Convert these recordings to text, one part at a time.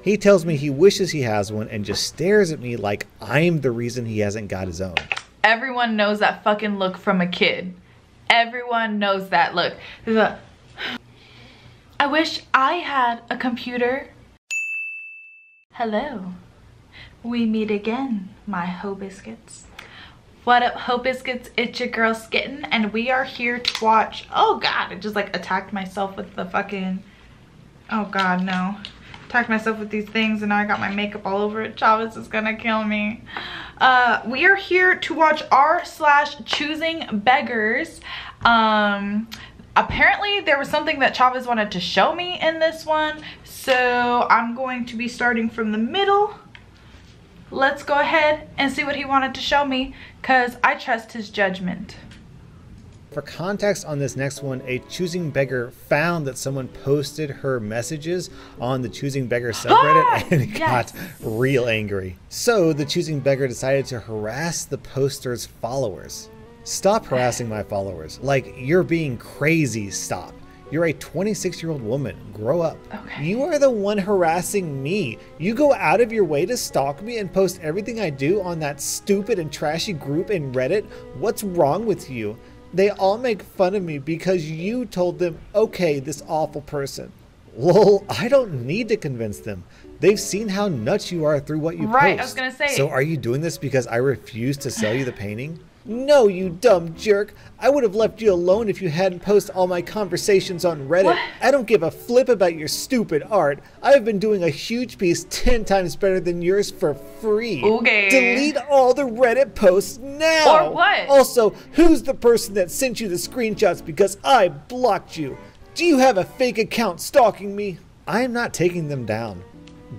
He tells me he wishes he has one and just stares at me like I'm the reason he hasn't got his own. Everyone knows that fucking look from a kid. Everyone knows that look. I wish I had a computer. Hello. We meet again, my hoe biscuits. What up, hoe biscuits? It's your girl Skitten, and we are here to watch. Oh god, I just like attacked myself with the fucking. Oh god, no. Attacked myself with these things, and now I got my makeup all over it. Chavez is gonna kill me. We are here to watch r/choosing beggars. Apparently there was something that Chavez wanted to show me in this one, so I'm going to be starting from the middle. Let's go ahead and see what he wanted to show me, because I trust his judgment. For context on this next one, a Choosing Beggar found that someone posted her messages on the Choosing Beggar subreddit and got real angry. So the Choosing Beggar decided to harass the poster's followers. Stop harassing my followers. Like, you're being crazy, stop. You're a 26-year-old woman. Grow up. Okay. You are the one harassing me. You go out of your way to stalk me and post everything I do on that stupid and trashy group in Reddit. What's wrong with you? They all make fun of me because you told them, okay, this awful person. Lol, I don't need to convince them. They've seen how nuts you are through what you post. Right, I was gonna say. So are you doing this because I refuse to sell you the painting? No, you dumb jerk. I would have left you alone if you hadn't posted all my conversations on Reddit. What? I don't give a flip about your stupid art. I've been doing a huge piece 10 times better than yours for free. Okay. Delete all the Reddit posts now. Or what? Also, who's the person that sent you the screenshots because I blocked you? Do you have a fake account stalking me? I am not taking them down.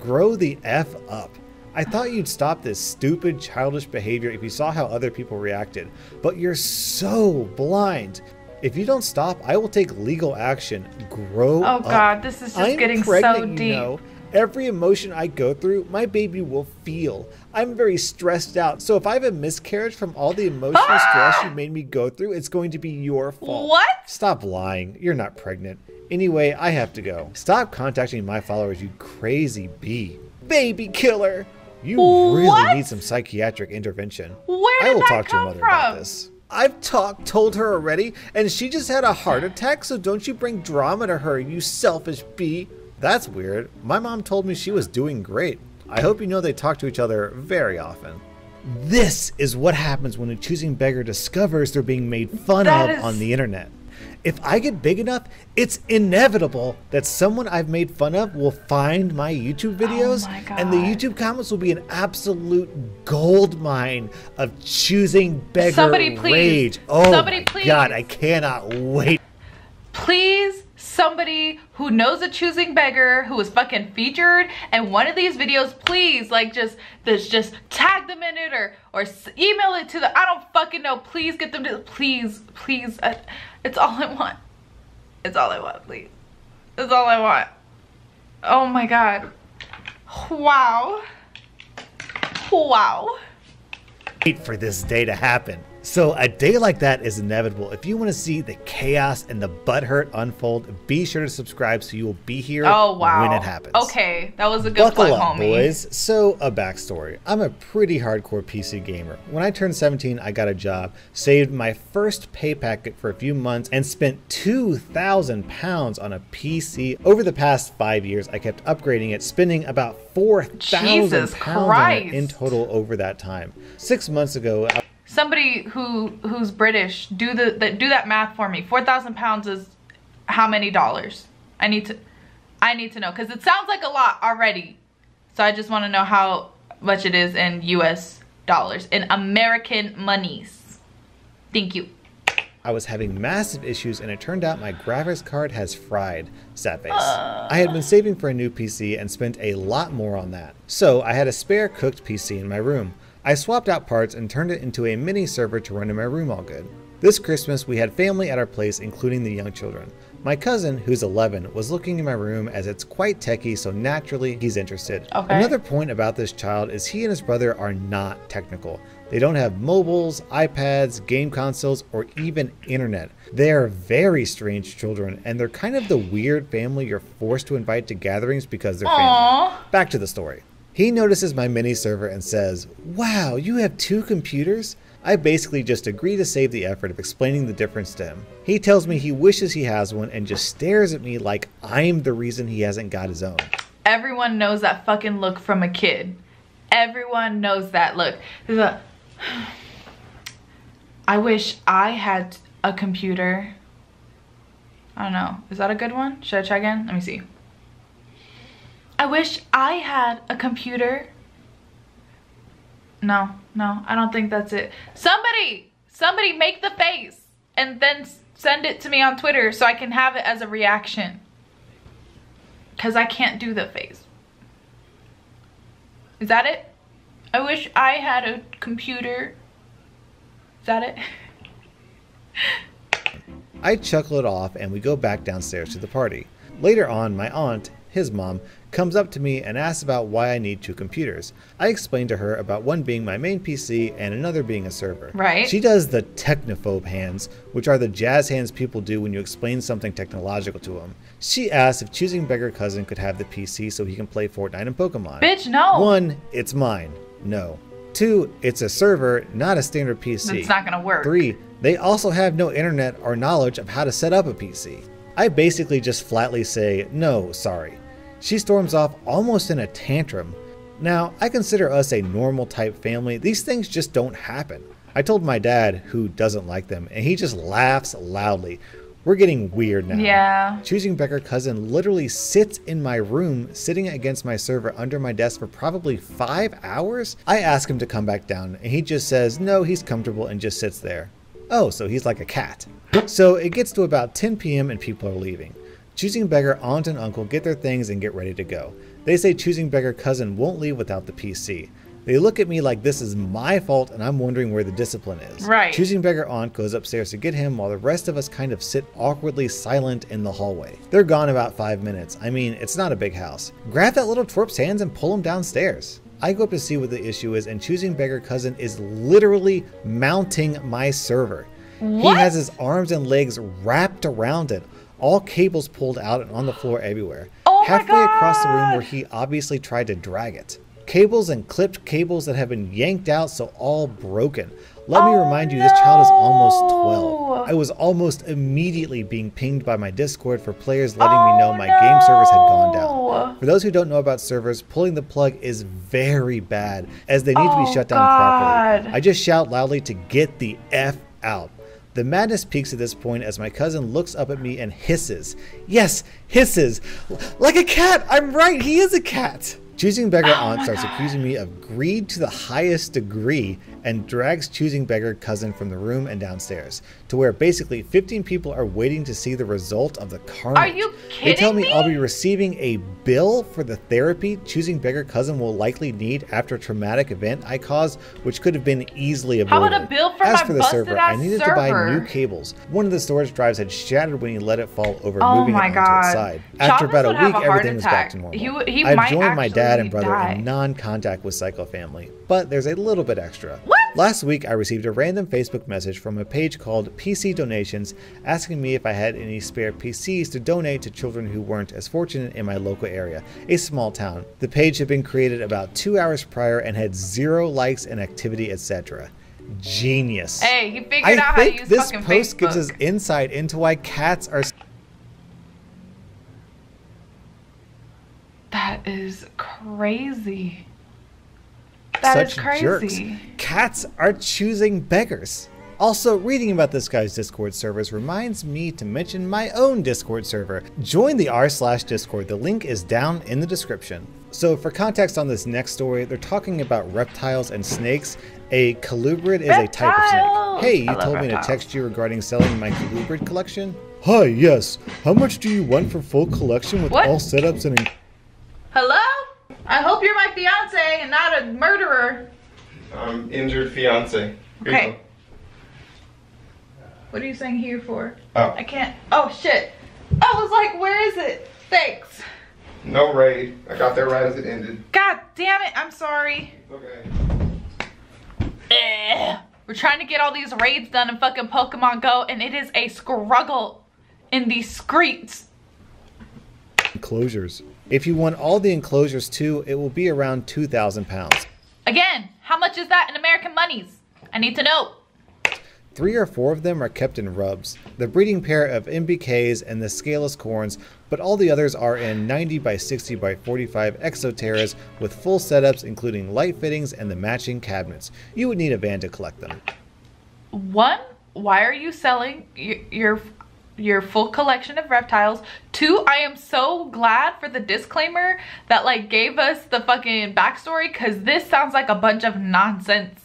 Grow the F up. I thought you'd stop this stupid, childish behavior if you saw how other people reacted, but you're so blind. If you don't stop, I will take legal action. Grow up. Oh god, this is just getting so deep. You know. Every emotion I go through, my baby will feel. I'm very stressed out, so if I have a miscarriage from all the emotional stress you made me go through, it's going to be your fault. What? Stop lying. You're not pregnant. Anyway, I have to go. Stop contacting my followers, you crazy bee. Baby killer. You really need some psychiatric intervention. Where did I will that talk to your come mother from? about this. I've told her already, and she just had a heart attack, so don't you bring drama to her, you selfish bee. That's weird. My mom told me she was doing great. I hope you know they talk to each other very often. This is what happens when a Choosing Beggar discovers they're being made fun of on the internet. If I get big enough, it's inevitable that someone I've made fun of will find my YouTube videos, and the YouTube comments will be an absolute gold mine of Choosing Beggar rage. Oh my god, I cannot wait. Please, somebody who knows a Choosing Beggar who was fucking featured in one of these videos, please, like, just tag them in it or email it to them. I don't fucking know. Please get them to, please. It's all I want. It's all I want, please. It's all I want. Oh my god. Wow. Wow. Wait for this day to happen. So a day like that is inevitable. If you want to see the chaos and the butthurt unfold, be sure to subscribe so you will be here when it happens. Okay, that was a good plug, homie. Boys. So a backstory. I'm a pretty hardcore PC gamer. When I turned 17, I got a job, saved my first pay packet for a few months, and spent 2,000 pounds on a PC. Over the past 5 years, I kept upgrading it, spending about 4,000 pounds on it in total over that time. 6 months ago, somebody who's British, do that math for me. 4,000 pounds is how many dollars? I need to know, because it sounds like a lot already. So I just want to know how much it is in US dollars, in American monies. Thank you. I was having massive issues, and it turned out my graphics card has fried. Sad face. I had been saving for a new PC and spent a lot more on that. So I had a spare cooked PC in my room. I swapped out parts and turned it into a mini server to run in my room all good. This Christmas, we had family at our place, including the young children. My cousin, who's 11, was looking in my room as it's quite techy, so naturally he's interested. Okay. Another point about this child is he and his brother are not technical. They don't have mobiles, iPads, game consoles, or even internet. They are very strange children, and they're kind of the weird family you're forced to invite to gatherings because they're family. Back to the story. He notices my mini server and says, "Wow, you have 2 computers?" I basically just agree to save the effort of explaining the difference to him. He tells me he wishes he has one and just stares at me like I'm the reason he hasn't got his own. Everyone knows that fucking look from a kid. Everyone knows that look. There's a... I wish I had a computer. I don't know. Is that a good one? Should I try again? Let me see. I wish I had a computer. No, I don't think that's it. Somebody make the face and then send it to me on Twitter so I can have it as a reaction. Because I can't do the face. Is that it? I wish I had a computer. Is that it? I chuckle it off and we go back downstairs to the party. Later on, my aunt, his mom, comes up to me and asks about why I need 2 computers. I explain to her about one being my main PC and another being a server. Right. She does the technophobe hands, which are the jazz hands people do when you explain something technological to them. She asks if choosing Beggar cousin could have the PC so he can play Fortnite and Pokemon. Bitch, no. 1, it's mine. No. 2, it's a server, not a standard PC. It's not gonna work. 3, they also have no internet or knowledge of how to set up a PC. I basically just flatly say, no, sorry. She storms off almost in a tantrum. Now, I consider us a normal type family. These things just don't happen. I told my dad, who doesn't like them, and he just laughs loudly. We're getting weird now. Yeah. Choosing Beggar cousin literally sits in my room, sitting against my server under my desk for probably 5 hours. I ask him to come back down, and he just says, no, he's comfortable and just sits there. Oh, so he's like a cat. So it gets to about 10 p.m. and people are leaving. Choosing Beggar aunt and uncle get their things and get ready to go. They say Choosing Beggar cousin won't leave without the PC. They look at me like this is my fault and I'm wondering where the discipline is. Right. Choosing Beggar aunt goes upstairs to get him while the rest of us kind of sit awkwardly silent in the hallway. They're gone about 5 minutes. I mean, it's not a big house. Grab that little twerp's hands and pull him downstairs. I go up to see what the issue is and Choosing Beggar cousin is literally mounting my server. What? He has his arms and legs wrapped around it. All cables pulled out and on the floor everywhere. Oh halfway my across the room God. where he obviously tried to drag it. Cables and clipped cables that have been yanked out, so all broken. Let me remind you, this child is almost 12. I was almost immediately being pinged by my Discord for players letting me know my game servers had gone down. For those who don't know about servers, pulling the plug is very bad, as they need to be shut down properly. I just shout loudly to get the F out. The madness peaks at this point as my cousin looks up at me and hisses. Yes, hisses. Like a cat. I'm right. He is a cat. Choosing Beggar aunt starts accusing me of greed to the highest degree and drags Choosing Beggar cousin from the room and downstairs, to where basically 15 people are waiting to see the result of the carnage. Are you kidding me? They tell me I'll be receiving a bill for the therapy Choosing Beggar cousin will likely need after a traumatic event I caused, which could have been easily avoided. How about a bill for As my for the server, I needed to buy new cables. One of the storage drives had shattered when he let it fall over, moving it onto its side. After about a week, everything was back to normal. I've joined my dad and brother in non-contact with Psycho Family, but there's a little bit extra. What? Last week, I received a random Facebook message from a page called PC Donations asking me if I had any spare PCs to donate to children who weren't as fortunate in my local area, a small town. The page had been created about 2 hours prior and had 0 likes and activity, etc. Genius. Hey, he figured out how to use fucking Facebook. This post gives us insight into why cats are... That is crazy. That is crazy. Jerks. Cats are choosing beggars. Also, reading about this guy's Discord servers reminds me to mention my own Discord server. Join the r/Discord. The link is down in the description. So for context on this next story, they're talking about reptiles and snakes. A colubrid is a type of snake. Hey, you told me to text you regarding selling my colubrid collection? Hi, yes. How much do you want for full collection with all setups and... Hello? I hope you're my fiance and not a murderer. I'm injured fiance. Okay. What are you saying here for? Oh. I can't. Oh shit. I was like, where is it? Thanks. No raid. I got there right as it ended. God damn it. I'm sorry. Okay. We're trying to get all these raids done in fucking Pokemon Go, and it is a struggle in these streets. Enclosures. If you want all the enclosures too, it will be around 2,000 pounds. Again, how much is that in American monies? I need to know. 3 or 4 of them are kept in rubs, the breeding pair of MBKs and the scaleless corns, but all the others are in 90 by 60 by 45 Exoterras with full setups including light fittings and the matching cabinets. You would need a van to collect them. 1, why are you selling your full collection of reptiles? 2, I am so glad for the disclaimer that like gave us the fucking backstory, because this sounds like a bunch of nonsense.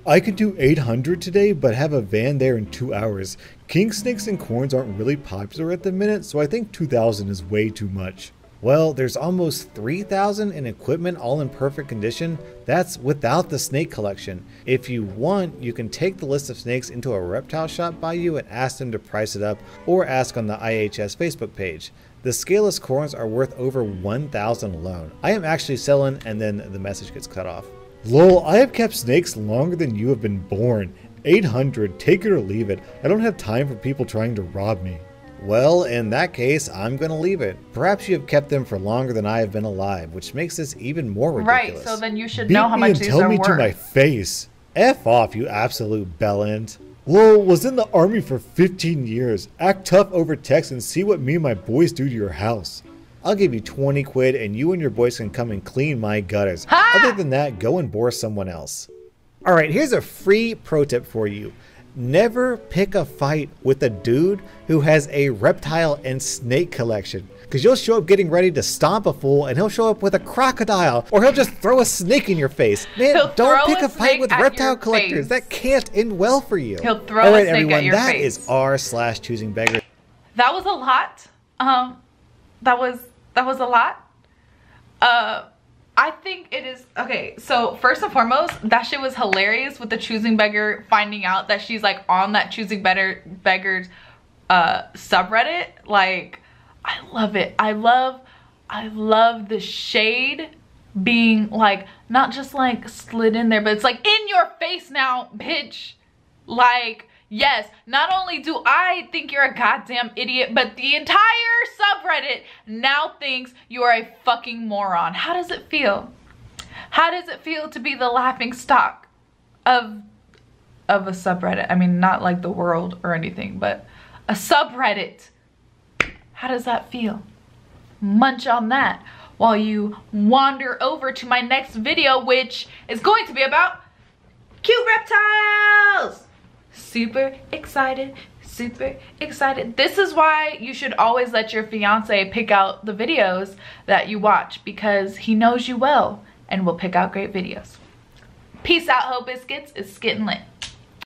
I could do 800 today, but have a van there in 2 hours. King snakes and corns aren't really popular at the minute, so I think 2,000 is way too much. Well, there's almost 3,000 in equipment all in perfect condition. That's without the snake collection. If you want, you can take the list of snakes into a reptile shop by you and ask them to price it up, or ask on the IHS Facebook page. The scaleless corns are worth over 1,000 alone. I am actually selling, and then the message gets cut off. Lol, I have kept snakes longer than you have been born. 800, take it or leave it. I don't have time for people trying to rob me. Well, in that case, I'm gonna leave it. Perhaps you have kept them for longer than I have been alive, which makes this even more ridiculous. Right, so then you should know how much these are worth. Beat me and tell me to my face. F off, you absolute bellend. Lol, was in the army for 15 years. Act tough over text and see what me and my boys do to your house. I'll give you 20 quid and you and your boys can come and clean my gutters. Ha! Other than that, go and bore someone else. Alright, here's a free pro tip for you. Never pick a fight with a dude who has a reptile and snake collection. Because you'll show up getting ready to stomp a fool and he'll show up with a crocodile, or he'll just throw a snake in your face. Man, don't pick a fight with reptile collectors. That can't end well for you. He'll throw a snake everyone, at your that face. is r/choosing-beggar. That was a lot. That was a lot. I think it is okay. So first and foremost, that shit was hilarious with the Choosing Beggar finding out that she's like on that Choosing Beggar's subreddit. Like, I love it. I love the shade being like not just like slid in there, but it's like in your face now, bitch. Like, yes, not only do I think you're a goddamn idiot, but the entire subreddit now thinks you are a fucking moron. How does it feel? How does it feel to be the laughing stock of a subreddit? I mean, not like the world or anything, but a subreddit. How does that feel? Munch on that while you wander over to my next video, which is going to be about cute reptiles. Super excited, super excited. This is why you should always let your fiance pick out the videos that you watch, because he knows you well and will pick out great videos. Peace out, Ho Biscuits. It's Skittin' Lit.